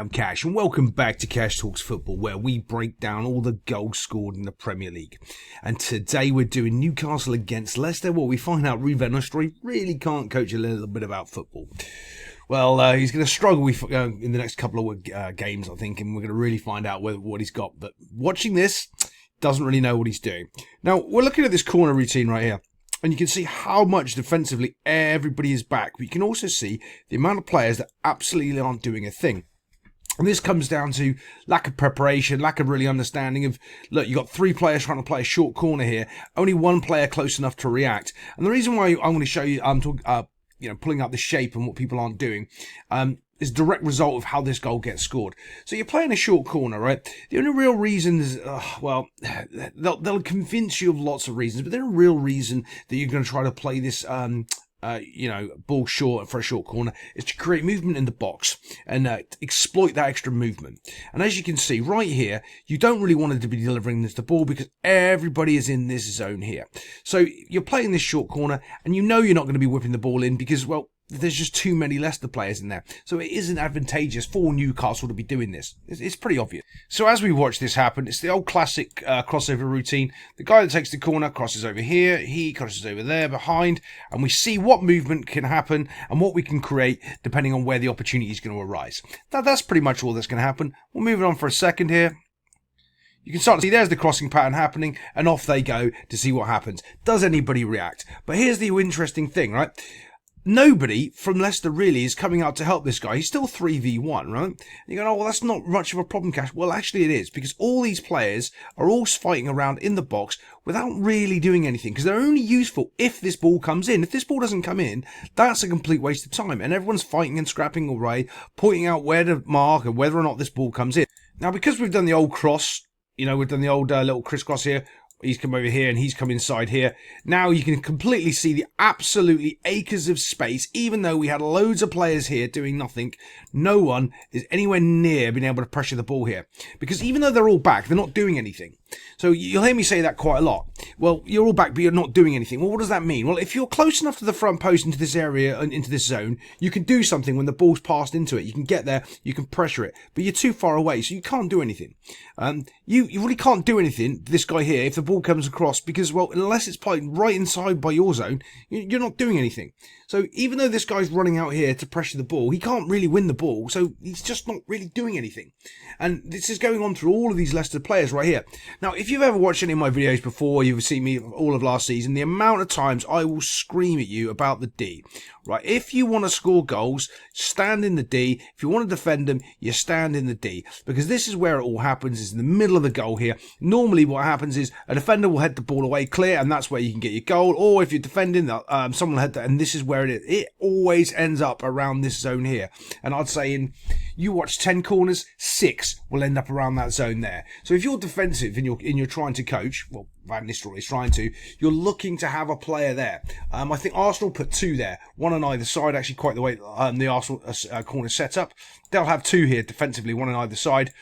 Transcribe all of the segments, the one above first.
I'm Cash, and welcome back to Cash Talks Football, where we break down all the goals scored in the Premier League. And today we're doing Newcastle against Leicester, where we find out Vanestroy really can't coach a little bit about football. Well, he's going to struggle in the next couple of games, I think, and we're going to really find out what he's got. But watching this, doesn't really know what he's doing. Now, we're looking at this corner routine right here. And you can see how much defensively everybody is back. But you can also see the amount of players that absolutely aren't doing a thing. And this comes down to lack of preparation, lack of really understanding of, look, you've got three players trying to play a short corner here. Only one player close enough to react. And the reason why I'm going to show you, I'm talking, pulling up the shape and what people aren't doing, is a direct result of how this goal gets scored. So you're playing a short corner, right? The only real reason is, they'll convince you of lots of reasons, but the only real reason that you're going to try to play this, ball short for a short corner is to create movement in the box and exploit that extra movement. And as you can see right here, you don't really want to be delivering the ball because everybody is in this zone here. So you're playing this short corner and you know you're not going to be whipping the ball in because, well, there's just too many Leicester players in there. So it isn't advantageous for Newcastle to be doing this. It's pretty obvious. So as we watch this happen, it's the old classic crossover routine. The guy that takes the corner crosses over here, he crosses over there behind, and we see what movement can happen and what we can create depending on where the opportunity is going to arise. That's pretty much all that's going to happen. We'll move it on for a second here. You can start to see there's the crossing pattern happening, and off they go to see what happens. Does anybody react? But here's the interesting thing, right? Nobody from Leicester really is coming out to help this guy. He's still 3v1, right? And you go, oh, well, that's not much of a problem, Cash. Well, actually it is, because all these players are all fighting around in the box without really doing anything, because they're only useful if this ball comes in. If this ball doesn't come in, that's a complete waste of time, and everyone's fighting and scrapping away, pointing out where to mark and whether or not this ball comes in. Now, because we've done the old cross, we've done the old little crisscross here, he's come over here and he's come inside here. Now you can completely see the absolutely acres of space. Even though we had loads of players here doing nothing, no one is anywhere near being able to pressure the ball here. Because even though they're all back, they're not doing anything. So you'll hear me say that quite a lot. Well, you're all back, but you're not doing anything. Well, what does that mean? Well, if you're close enough to the front post into this area and into this zone, you can do something when the ball's passed into it. You can get there, you can pressure it, but you're too far away, so you can't do anything. You really can't do anything, this guy here, if the ball comes across, because, well, unless it's played right inside by your zone, you're not doing anything. So even though this guy's running out here to pressure the ball, he can't really win the ball, so he's just not really doing anything. And this is going on through all of these Leicester players right here. Now, if you've ever watched any of my videos before, you've seen me all of last season, the amount of times I will scream at you about the D. Right, if you want to score goals, stand in the D. If you want to defend them, you stand in the D. Because this is where it all happens, is in the middle of the goal here. Normally what happens is a defender will head the ball away clear, and that's where you can get your goal. Or if you're defending, someone will head that, and this is where it is. It always ends up around this zone here. And I'd say you watch 10 corners, 6 will end up around that zone there. So if you're defensive and you're trying to coach, well, Vanestroy is trying to, you're looking to have a player there. I think Arsenal put 2 there, one on either side, actually quite the way the Arsenal corner set up. They'll have 2 here defensively, one on either side.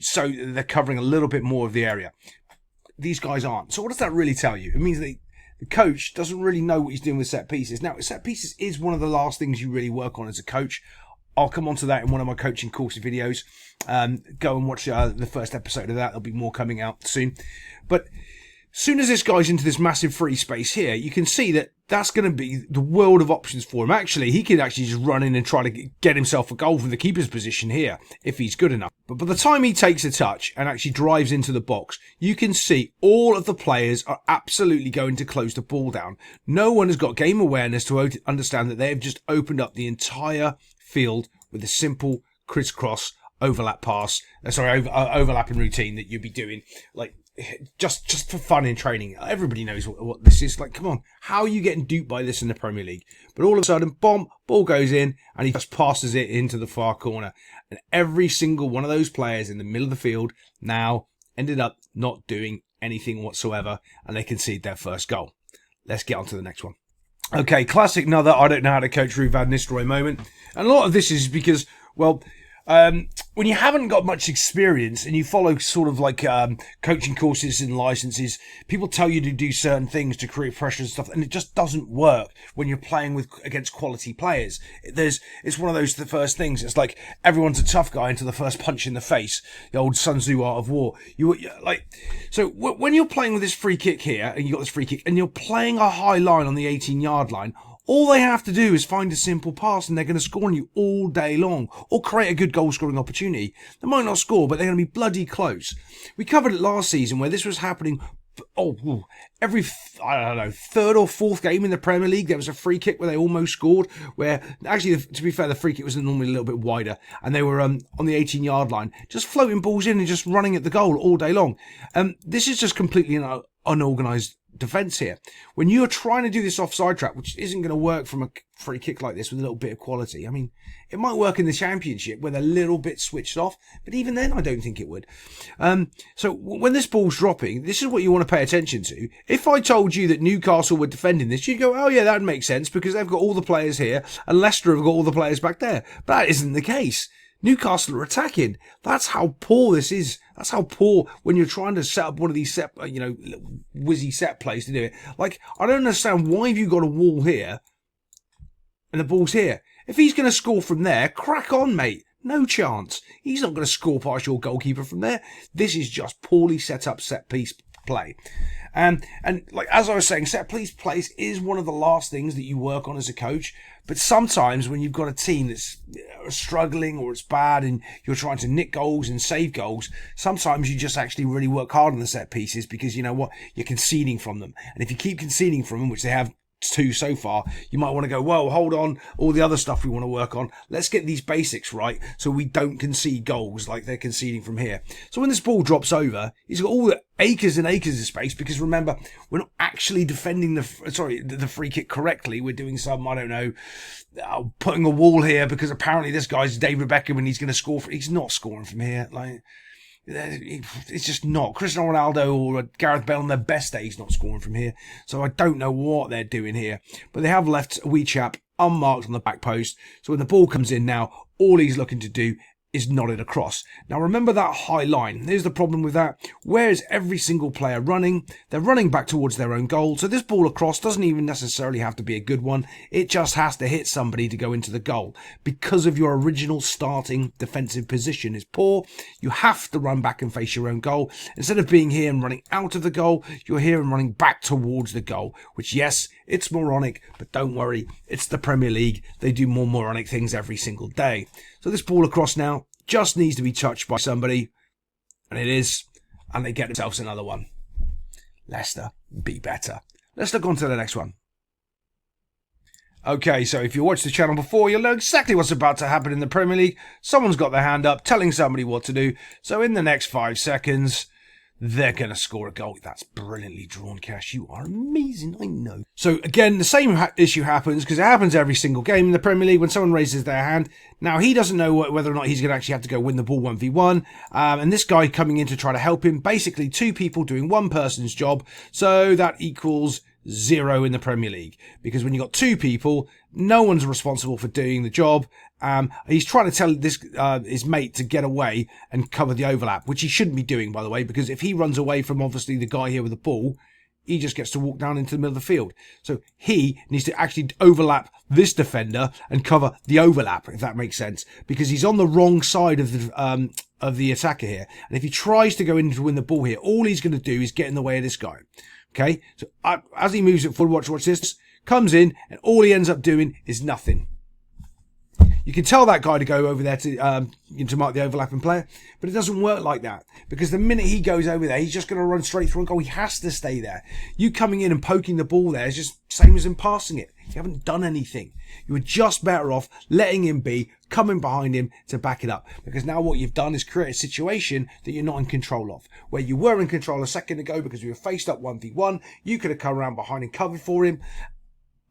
So they're covering a little bit more of the area. These guys aren't. So what does that really tell you? It means that the coach doesn't really know what he's doing with set pieces. Now, set pieces is one of the last things you really work on as a coach. I'll come on to that in one of my coaching course videos. Go and watch the first episode of that. There'll be more coming out soon. But as soon as this guy's into this massive free space here, you can see that that's going to be the world of options for him. Actually, he could actually just run in and try to get himself a goal from the keeper's position here, if he's good enough. But by the time he takes a touch and actually drives into the box, you can see all of the players are absolutely going to close the ball down. No one has got game awareness to understand that they have just opened up the entire field with a simple crisscross overlap pass. Overlapping routine that you'd be doing, like, just for fun in training. Everybody knows what this is. Like, come on, how are you getting duped by this in the Premier League? But all of a sudden, bomb, ball goes in, and he just passes it into the far corner. And every single one of those players in the middle of the field now ended up not doing anything whatsoever, and they concede their first goal. Let's get on to the next one. Okay, classic another I don't know how to coach Vanestroy moment. And a lot of this is because, well, when you haven't got much experience and you follow sort of like coaching courses and licenses, people tell you to do certain things to create pressure and stuff, and it just doesn't work when you're playing against quality players. It's one of those the first things. It's like everyone's a tough guy until the first punch in the face. The old Sun Tzu art of war. So when you're playing with this free kick here, and you got this free kick, and you're playing a high line on the 18-yard line. All they have to do is find a simple pass and they're going to score on you all day long or create a good goal scoring opportunity. They might not score, but they're going to be bloody close. We covered it last season where this was happening every, I don't know, third or fourth game in the Premier League. There was a free kick where they almost scored, where actually, to be fair, the free kick was normally a little bit wider and they were on the 18-yard line, just floating balls in and just running at the goal all day long. This is just completely unorganised defence here. When you're trying to do this offside trap, which isn't going to work from a free kick like this with a little bit of quality. I mean, it might work in the Championship with a little bit switched off, but even then I don't think it would. So when this ball's dropping, this is what you want to pay attention to. If I told you that Newcastle were defending this, you'd go, oh yeah, that makes sense because they've got all the players here and Leicester have got all the players back there. But that isn't the case. Newcastle are attacking. That's how poor this is. That's how poor when you're trying to set up one of these whizzy set plays to do it. Like, I don't understand why have you got a wall here and the ball's here. If he's going to score from there, crack on, mate. No chance. He's not going to score past your goalkeeper from there. This is just poorly set up set piece play. And like as I was saying, set piece plays is one of the last things that you work on as a coach. But sometimes when you've got a team that's struggling or it's bad and you're trying to nick goals and save goals, sometimes you just actually really work hard on the set pieces because you know what? You're conceding from them. And if you keep conceding from them, which they have two so far, you might want to go, well, hold on, all the other stuff we want to work on. Let's get these basics right so we don't concede goals like they're conceding from here. So when this ball drops over, he's got all the acres and acres of space because remember, we're not actually defending the free kick correctly. We're doing some, I don't know, putting a wall here because apparently this guy's David Beckham and he's going to score. He's not scoring from here. Like, it's just not. Cristiano Ronaldo or Gareth Bale on their best day, he's not scoring from here. So I don't know what they're doing here. But they have left a wee chap unmarked on the back post. So when the ball comes in now, all he's looking to do is nod it across. Now remember that high line. Here's the problem with that. Where is every single player running? They're running back towards their own goal. So this ball across doesn't even necessarily have to be a good one. It just has to hit somebody to go into the goal. Because of your original starting defensive position is poor, you have to run back and face your own goal. Instead of being here and running out of the goal, you're here and running back towards the goal. Which, yes, it's moronic, but don't worry. It's the Premier League. They do more moronic things every single day. So this ball across now just needs to be touched by somebody, and it is, and they get themselves another one. Leicester, be better. Let's look on to the next one. Okay, so if you watched the channel before, you'll know exactly what's about to happen in the Premier League. Someone's got their hand up, telling somebody what to do. So in the next 5 seconds, they're going to score a goal. That's brilliantly drawn, Cash. You are amazing, I know. So again, the same issue happens because it happens every single game in the Premier League when someone raises their hand. Now, he doesn't know whether or not he's going to actually have to go win the ball 1v1. And this guy coming in to try to help him. Basically, 2 people doing one person's job. So that equals 0 in the Premier League. Because when you've got 2 people, no one's responsible for doing the job. He's trying to tell his mate to get away and cover the overlap, which he shouldn't be doing, by the way, because if he runs away from obviously the guy here with the ball, he just gets to walk down into the middle of the field. So he needs to actually overlap this defender and cover the overlap, if that makes sense, because he's on the wrong side of the attacker here. And if he tries to go in to win the ball here, all he's going to do is get in the way of this guy. Okay, so as he moves it forward, watch this, comes in, and all he ends up doing is nothing. You can tell that guy to go over there to mark the overlapping player, but it doesn't work like that because the minute he goes over there, he's just going to run straight through and go. He has to stay there. You coming in and poking the ball there is just same as him passing it. You haven't done anything. You were just better off letting him be, coming behind him to back it up. Because now what you've done is create a situation that you're not in control of. Where you were in control a second ago because we were faced up 1v1, you could have come around behind and covered for him,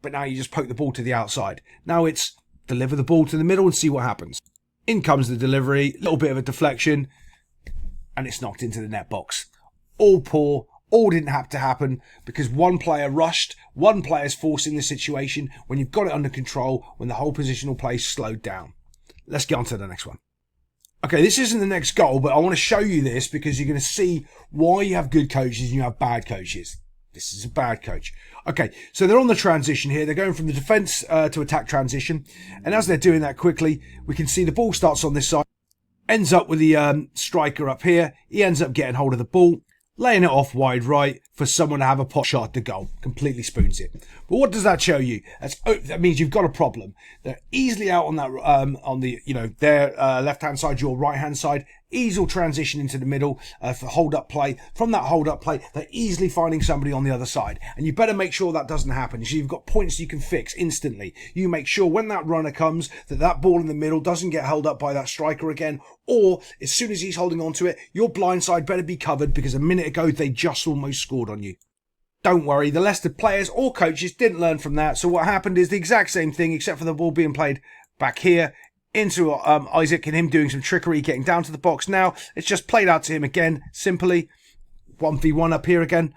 but now you just poke the ball to the outside. Now it's deliver the ball to the middle and see what happens. In comes the delivery, a little bit of a deflection, and it's knocked into the net box. All poor, all didn't have to happen because one player rushed, one player's forcing the situation when you've got it under control, when the whole positional play slowed down. Let's get on to the next one. Okay, this isn't the next goal, but I want to show you this because you're going to see why you have good coaches and you have bad coaches. This is a bad coach. Okay, so they're on the transition here. They're going from the defence to attack transition. And as they're doing that quickly, we can see the ball starts on this side. Ends up with the striker up here. He ends up getting hold of the ball, laying it off wide right for someone to have a pot shot to goal. Completely spoons it. But what does that show you? That means you've got a problem. They're easily out on that on the their left hand side, your right hand side. Easy transition into the middle for hold up play. From that hold up play, they're easily finding somebody on the other side, and you better make sure that doesn't happen. So you've got points you can fix instantly. You make sure when that runner comes that ball in the middle doesn't get held up by that striker again, or as soon as he's holding on to it, your blind side better be covered because a minute ago they just almost scored on you. Don't worry, the Leicester players or coaches didn't learn from that. So what happened is the exact same thing, except for the ball being played back here into Isaac and him doing some trickery, getting down to the box. Now it's just played out to him again, simply 1v1 up here again.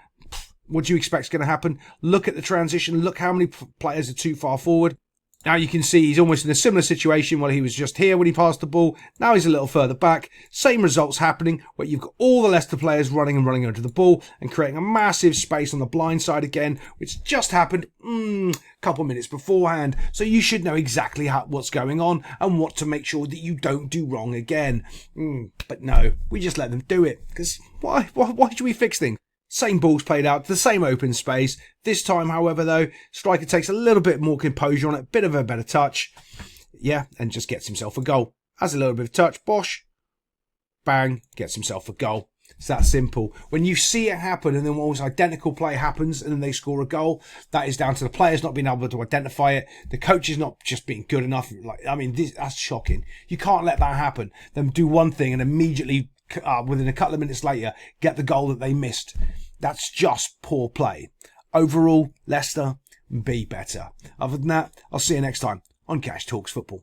What do you expect is going to happen? Look at the transition. Look how many players are too far forward. Now you can see he's almost in a similar situation while he was just here when he passed the ball. Now he's a little further back. Same results happening where you've got all the Leicester players running onto the ball and creating a massive space on the blind side again, which just happened a couple minutes beforehand. So you should know exactly what's going on and what to make sure that you don't do wrong again. But no, we just let them do it because why should we fix things? Same balls played out to the same open space. This time, however, though, striker takes a little bit more composure on it, bit of a better touch. Yeah, and just gets himself a goal. Has a little bit of touch, bosh, bang, gets himself a goal. It's that simple. When you see it happen and then almost identical play happens and then they score a goal, that is down to the players not being able to identify it. The coach is not just being good enough. That's shocking. You can't let that happen. Them do one thing and immediately, within a couple of minutes later, get the goal that they missed. That's just poor play. Overall, Leicester, be better. Other than that, I'll see you next time on Cash Talks Football.